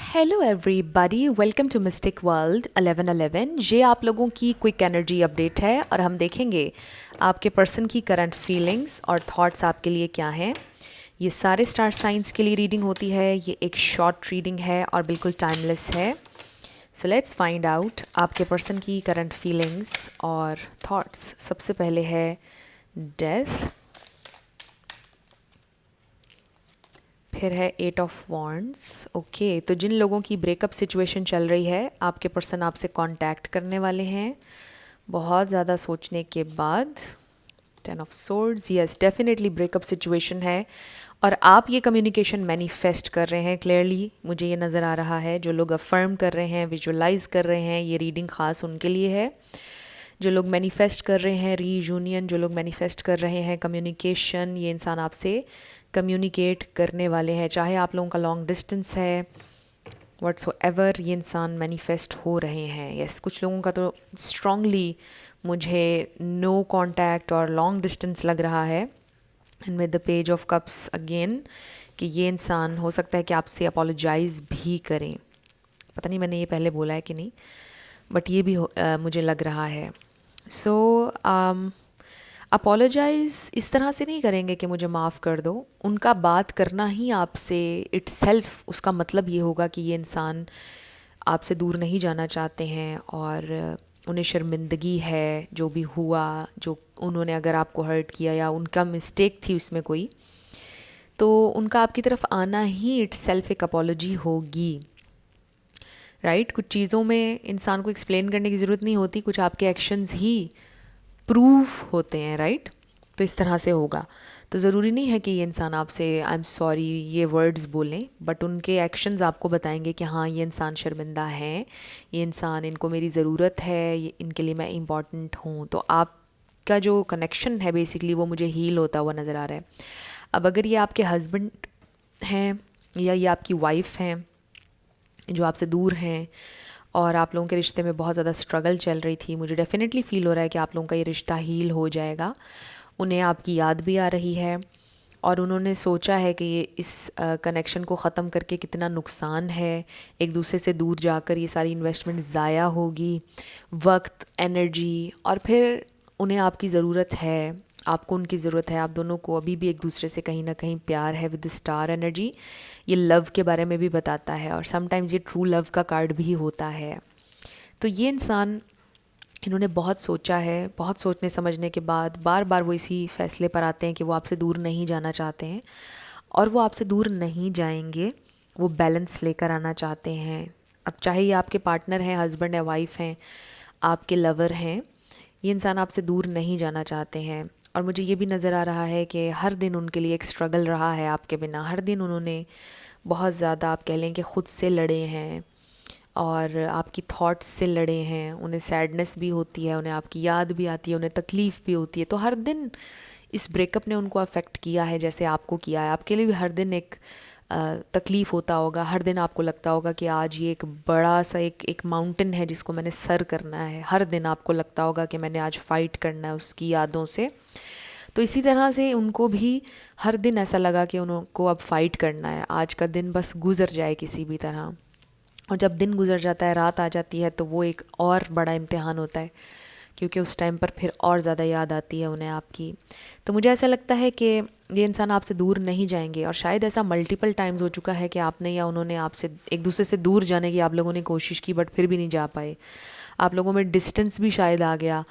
Hello everybody, welcome to mystic world 1111। ये आप लोगों की क्विक एनर्जी अपडेट है और हम देखेंगे आपके पर्सन की करंट फीलिंग्स और थॉट्स आपके लिए क्या हैं। ये सारे स्टार साइंस के लिए रीडिंग होती है। ये एक शॉर्ट रीडिंग है और बिल्कुल टाइमलेस है। सो लेट्स फाइंड आउट आपके पर्सन की करंट फीलिंग्स और थॉट्स। सबसे पहले है डेथ, फिर है 8 ऑफ वॉन्ड्स। ओके, तो जिन लोगों की ब्रेकअप सिचुएशन चल रही है, आपके पर्सन आपसे कांटेक्ट करने वाले हैं बहुत ज़्यादा सोचने के बाद। 10 of swords, yes definitely breakup situation है और आप ये कम्युनिकेशन मैनिफेस्ट कर रहे हैं। क्लियरली मुझे ये नज़र आ रहा है। जो लोग अफर्म कर रहे हैं, विजुअलाइज कर रहे हैं, ये रीडिंग ख़ास उनके लिए है। जो लोग मैनिफेस्ट कर रहे हैं रीयूनियन, जो लोग मैनिफेस्ट कर रहे हैं कम्युनिकेशन, ये इंसान आपसे कम्युनिकेट करने वाले हैं। चाहे आप लोगों का लॉन्ग डिस्टेंस है, व्हाट्सएवर, ये इंसान मैनिफेस्ट हो रहे हैं। यस, कुछ लोगों का तो स्ट्रांगली मुझे नो कांटेक्ट और लॉन्ग डिस्टेंस लग रहा है। And with the page of cups again, कि ये इंसान हो सकता है कि आपसे अपोलोजाइज़ भी करें। पता नहीं मैंने ये पहले बोला है कि नहीं, बट ये भी मुझे लग रहा है। सो अपोलोजाइज़ इस तरह से नहीं करेंगे कि मुझे माफ़ कर दो। उनका बात करना ही आपसे इट्सेल्फ उसका मतलब ये होगा कि ये इंसान आपसे दूर नहीं जाना चाहते हैं और उन्हें शर्मिंदगी है जो भी हुआ, जो उन्होंने अगर आपको हर्ट किया या उनका मिस्टेक थी उसमें कोई, तो उनका आपकी तरफ आना ही इट्सेल्फ एक अपोलॉजी होगी। राइट, कुछ चीज़ों में इंसान को एक्सप्लेन करने की ज़रूरत नहीं होती, कुछ आपके एक्शंस ही प्रूफ होते हैं। राइट, तो इस तरह से होगा। तो ज़रूरी नहीं है कि ये इंसान आपसे आई एम सॉरी ये वर्ड्स बोलें, बट उनके एक्शंस आपको बताएंगे कि हाँ ये इंसान शर्मिंदा है, ये इंसान, इनको मेरी ज़रूरत है, इनके लिए मैं इम्पॉर्टेंट हूँ। तो आपका जो कनेक्शन है बेसिकली वो मुझे हील होता हुआ नज़र आ रहा है। अब अगर ये आपके हस्बैंड हैं या ये आपकी वाइफ हैं जो आपसे दूर हैं और आप लोगों के रिश्ते में बहुत ज़्यादा स्ट्रगल चल रही थी, मुझे डेफिनेटली फ़ील हो रहा है कि आप लोगों का ये रिश्ता हील हो जाएगा। उन्हें आपकी याद भी आ रही है और उन्होंने सोचा है कि ये इस कनेक्शन को ख़त्म करके कितना नुकसान है, एक दूसरे से दूर जाकर ये सारी इन्वेस्टमेंट ज़ाया होगी, वक्त, एनर्जी, और फिर उन्हें आपकी ज़रूरत है, आपको उनकी ज़रूरत है। आप दोनों को अभी भी एक दूसरे से कहीं ना कहीं प्यार है विद स्टार एनर्जी। ये लव के बारे में भी बताता है और समटाइम्स ये ट्रू लव का कार्ड भी होता है। तो ये इंसान, इन्होंने बहुत सोचा है, बहुत सोचने समझने के बाद बार बार वो इसी फैसले पर आते हैं कि वो आपसे दूर नहीं जाना चाहते हैं और वो आपसे दूर नहीं जाएंगे। वो बैलेंस लेकर आना चाहते हैं। अब चाहे ये आपके पार्टनर हैं, हस्बैंड या वाइफ हैं, आपके लवर हैं, ये इंसान आपसे दूर नहीं जाना चाहते हैं। और मुझे ये भी नज़र आ रहा है कि हर दिन उनके लिए एक स्ट्रगल रहा है आपके बिना। हर दिन उन्होंने बहुत ज़्यादा, आप कह लें कि ख़ुद से लड़े हैं और आपकी थॉट्स से लड़े हैं। उन्हें सैडनेस भी होती है, उन्हें आपकी याद भी आती है, उन्हें तकलीफ़ भी होती है। तो हर दिन इस ब्रेकअप ने उनको अफेक्ट किया है जैसे आपको किया है। आपके लिए भी हर दिन एक तकलीफ़ होता होगा। हर दिन आपको लगता होगा कि आज ये एक बड़ा सा एक माउंटेन है जिसको मैंने सर करना है। हर दिन आपको लगता होगा कि मैंने आज फ़ाइट करना है उसकी यादों से। तो इसी तरह से उनको भी हर दिन ऐसा लगा कि उनको अब फ़ाइट करना है, आज का दिन बस गुज़र जाए किसी भी तरह। और जब दिन गुज़र जाता है, रात आ जाती है, तो वो एक और बड़ा इम्तिहान होता है, क्योंकि उस टाइम पर फिर और ज़्यादा याद आती है उन्हें आपकी। तो मुझे ऐसा लगता है कि ये इंसान आपसे दूर नहीं जाएंगे और शायद ऐसा मल्टीपल टाइम्स हो चुका है कि आपने या उन्होंने आपसे एक दूसरे से दूर जाने की आप लोगों ने कोशिश की, बट फिर भी नहीं जा पाए। आप लोगों में डिस्टेंस भी शायद आ गया।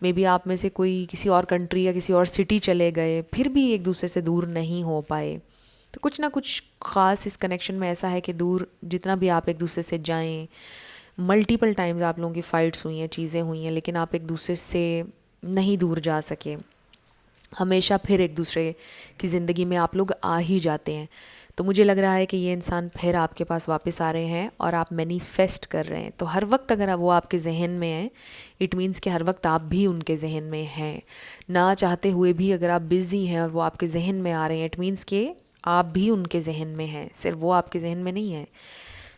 मे बी आप में से कोई किसी और कंट्री या किसी और सिटी चले गए, फिर भी एक दूसरे से दूर नहीं हो पाए। तो कुछ ना कुछ ख़ास इस कनेक्शन में ऐसा है कि दूर जितना भी आप एक दूसरे से जाएं, मल्टीपल टाइम्स आप लोगों की फ़ाइट्स हुई हैं, चीज़ें हुई हैं, लेकिन आप एक दूसरे से नहीं दूर जा सके। हमेशा फिर एक दूसरे की ज़िंदगी में आप लोग आ ही जाते हैं। तो मुझे लग रहा है कि ये इंसान फिर आपके पास वापस आ रहे हैं और आप मैनिफेस्ट कर रहे हैं। तो हर वक्त अगर वो आपके जहन में हैं, इट मीन्स कि हर वक्त आप भी उनके जहन में हैं। ना चाहते हुए भी अगर आप बिज़ी हैं और वो आपके जहन में आ रहे हैं, इट मीन्स कि आप भी उनके जहन में हैं, सिर्फ वो आपके जहन में नहीं है।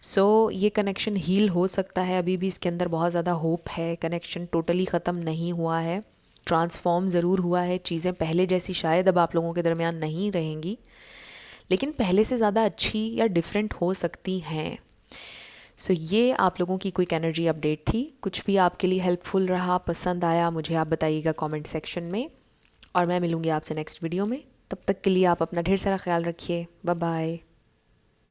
सो ये कनेक्शन हील हो सकता है। अभी भी इसके अंदर बहुत ज़्यादा होप है। कनेक्शन टोटली ख़त्म नहीं हुआ है, ट्रांसफॉर्म ज़रूर हुआ है। चीज़ें पहले जैसी शायद अब आप लोगों के दरमियान नहीं रहेंगी, लेकिन पहले से ज़्यादा अच्छी या डिफरेंट हो सकती हैं। सो ये आप लोगों की क्विक एनर्जी अपडेट थी। कुछ भी आपके लिए हेल्पफुल रहा, पसंद आया, मुझे आप बताइएगा कमेंट सेक्शन में। और मैं मिलूँगी आपसे नेक्स्ट वीडियो में। तब तक के लिए आप अपना ढेर सारा ख्याल रखिए। Bye bye.